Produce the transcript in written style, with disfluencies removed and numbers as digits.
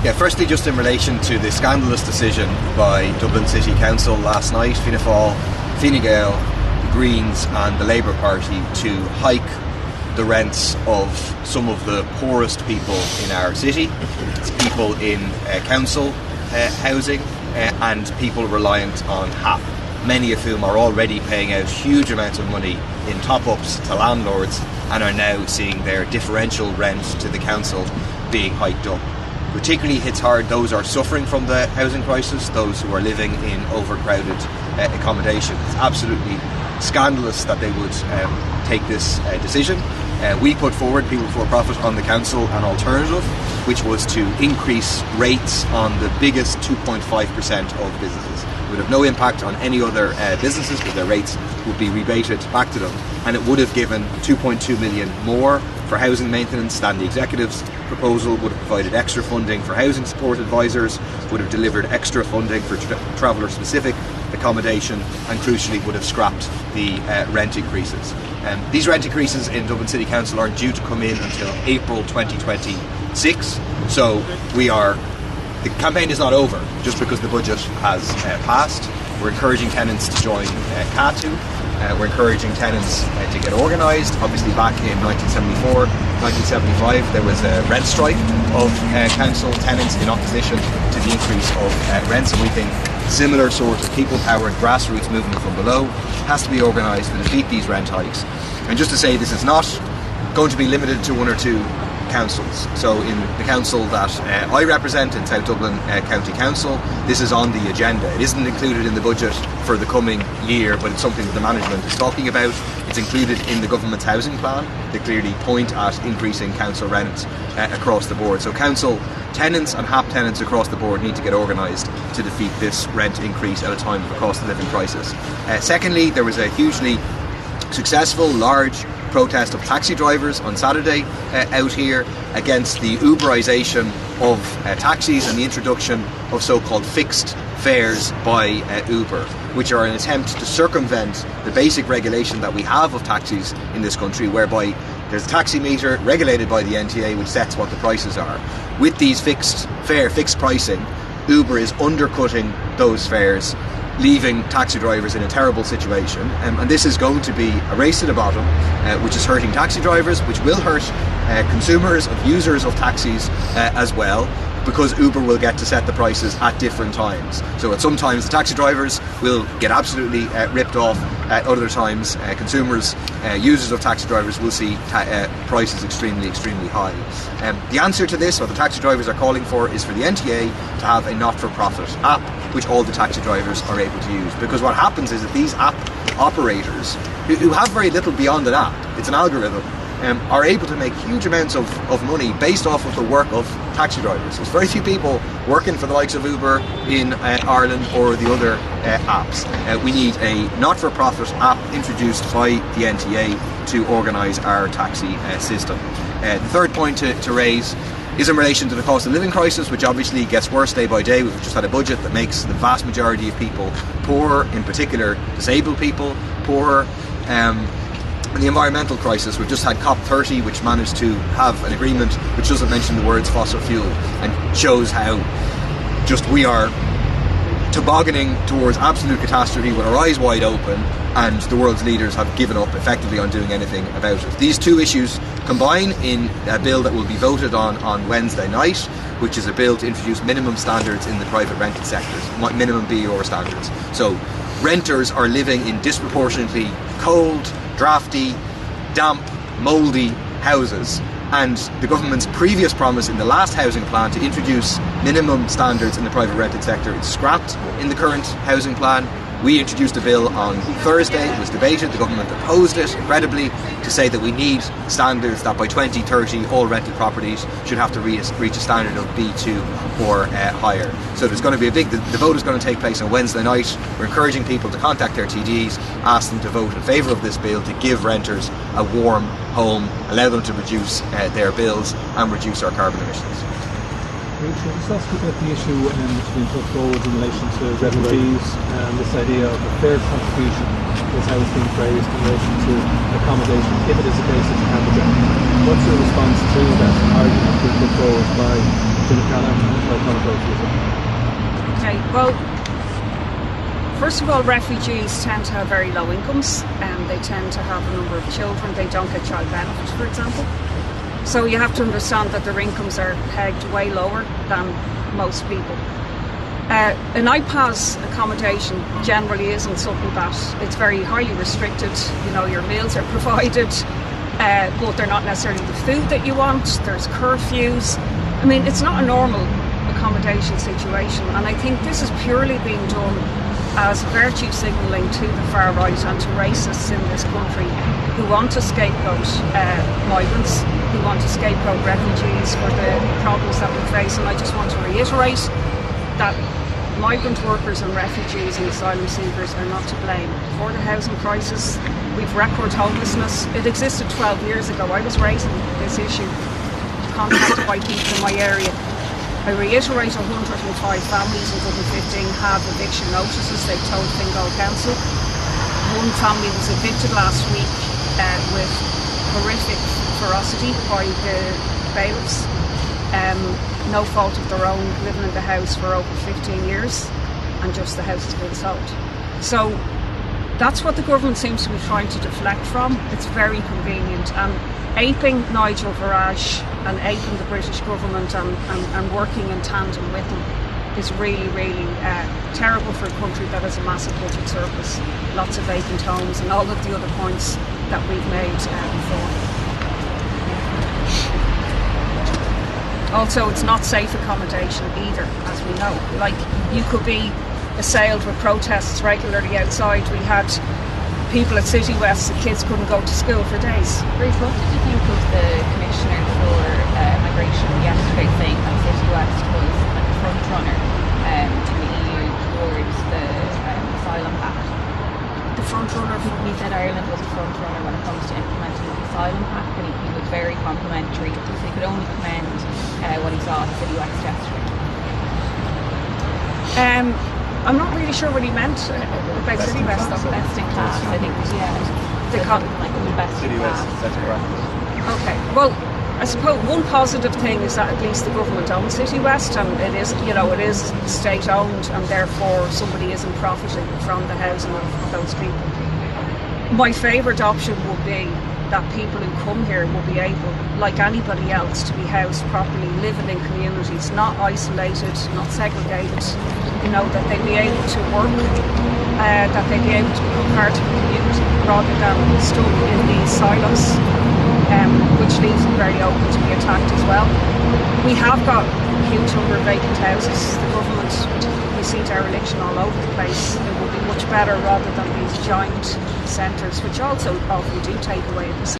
Yeah, firstly, just in relation to the scandalous decision by Dublin City Council last night, Fianna Fáil, Fine Gael, the Greens and the Labour Party to hike the rents of some of the poorest people in our city. It's people in council housing and people reliant on HAP, many of whom are already paying out huge amounts of money in top-ups to landlords and are now seeing their differential rent to the council being hiked up. Particularly hits hard those who are suffering from the housing crisis, those who are living in overcrowded accommodation. It's absolutely scandalous that they would take this decision. We put forward, People Before Profit, on the council an alternative, which was to increase rates on the biggest 2.5% of businesses. It would have no impact on any other businesses because their rates would be rebated back to them, and it would have given 2.2 million more for housing maintenance than the Executive's proposal, would have provided extra funding for housing support advisors, would have delivered extra funding for traveller-specific accommodation, and crucially would have scrapped the rent increases. These rent increases in Dublin City Council aren't due to come in until April 2026, so the campaign is not over just because the budget has passed. We're encouraging tenants to join CATU. We're encouraging tenants to get organised. Obviously back in 1974, 1975 there was a rent strike of council tenants in opposition to the increase of rents, and we think similar sort of people powered grassroots movement from below has to be organised to defeat these rent hikes. And just to say, this is not going to be limited to one or two councils. So in the council that I represent in South Dublin County Council, this is on the agenda. It isn't included in the budget for the coming year, but it's something that the management is talking about. It's included in the government's housing plan. They clearly point at increasing council rents across the board. So council tenants and HAP tenants across the board need to get organised to defeat this rent increase at a time of a cost of living crisis. Secondly, there was a hugely successful, large protest of taxi drivers on Saturday out here against the Uberisation of taxis and the introduction of so-called fixed fares by Uber, which are an attempt to circumvent the basic regulation that we have of taxis in this country, whereby there's a taxi meter regulated by the NTA which sets what the prices are. With these fixed pricing, Uber is undercutting those fares, leaving taxi drivers in a terrible situation, and this is going to be a race to the bottom, which is hurting taxi drivers, which will hurt consumers, of users of taxis as well, because Uber will get to set the prices at different times. So at some times the taxi drivers will get absolutely ripped off, at other times consumers, users of taxi drivers will see prices extremely high. The answer to this, what the taxi drivers are calling for, is for the NTA to have a not-for-profit app which all the taxi drivers are able to use, because what happens is that these app operators, who have very little beyond an app, it's an algorithm, are able to make huge amounts of money based off of the work of taxi drivers. There's very few people working for the likes of Uber in Ireland or the other apps. We need a not-for-profit app introduced by the NTA to organise our taxi system. The third point to raise is in relation to the cost of living crisis, which obviously gets worse day by day. We've just had a budget that makes the vast majority of people poorer, in particular disabled people poorer. And the environmental crisis, we've just had COP30, which managed to have an agreement which doesn't mention the words fossil fuel, and shows how just we are tobogganing towards absolute catastrophe with our eyes wide open, and the world's leaders have given up effectively on doing anything about it. These two issues combine in a bill that will be voted on Wednesday night, which is a bill to introduce minimum standards in the private rented sectors, minimum BER standards. So renters are living in disproportionately cold, drafty, damp, mouldy houses, and the government's previous promise in the last housing plan to introduce minimum standards in the private rented sector is scrapped in the current housing plan. We introduced a bill on Thursday, it was debated, the government opposed it, incredibly, to say that we need standards that by 2030 all rented properties should have to reach a standard of B2 or higher. So there's going to be the vote is going to take place on Wednesday night. We're encouraging people to contact their TDs, ask them to vote in favour of this bill to give renters a warm home, allow them to reduce their bills and reduce our carbon emissions. Rachel, just ask about the issue that's been put forward in relation to refugees and this idea of a fair contribution is how it's being phrased in relation to accommodation, if it is a basic habitat. What's your response to that argument being put forward by Fine Gael and try to approach you. Okay, well, first of all, refugees tend to have very low incomes and they tend to have a number of children. They don't get child benefit, for example. So you have to understand that their incomes are pegged way lower than most people. An IPAS accommodation generally isn't something that it's very highly restricted. You know, your meals are provided, but they're not necessarily the food that you want. There's curfews. I mean, it's not a normal accommodation situation, and I think this is purely being done as virtue signalling to the far right and to racists in this country who want to scapegoat migrants, who want to scapegoat refugees for the problems that we face. And I just want to reiterate that migrant workers and refugees and asylum seekers are not to blame for the housing crisis. We've record homelessness. It existed 12 years ago. I was raising this issue, contacted by people in my area. I reiterate 105 families in Dublin 15 have eviction notices. They've told Fingal Council. One family was evicted last week with horrific ferocity by the bailiffs. No fault of their own, living in the house for over 15 years, and just the house has been sold. So that's what the government seems to be trying to deflect from. It's very convenient, and aping Nigel Farage and aping the British government and working in tandem with them is really, really terrible for a country that has a massive budget surplus, lots of vacant homes, and all of the other points that we've made before. Also, it's not safe accommodation either, as we know. Like, you could be assailed with protests regularly outside. We had people at City West, the kids couldn't go to school for days. Ruth, what did you think of the Commissioner for Migration yesterday saying that City West was like a front runner in the EU towards the asylum pact? The front runner? He said Ireland was a front runner when it comes to implementing the asylum pact, and he was very complimentary. So he could only commend what he saw at City West yesterday. I'm not really sure what he meant about City West. Best in class, I think. Yeah, like the best in class. Okay. Well, I suppose one positive thing is that at least the government owns City West, and it is, you know, it is state owned, and therefore somebody isn't profiting from the housing of those people. My favourite option would be that people who come here will be able, like anybody else, to be housed properly, living in communities, not isolated, not segregated. You know, that they be able to work, that they be able to become part of the community rather than stuck in these silos, which leaves them very open to be attacked as well. We have got a huge number of vacant houses. The government, we see dereliction all over the place. It would be much better rather than these giant centres, which also often do take away the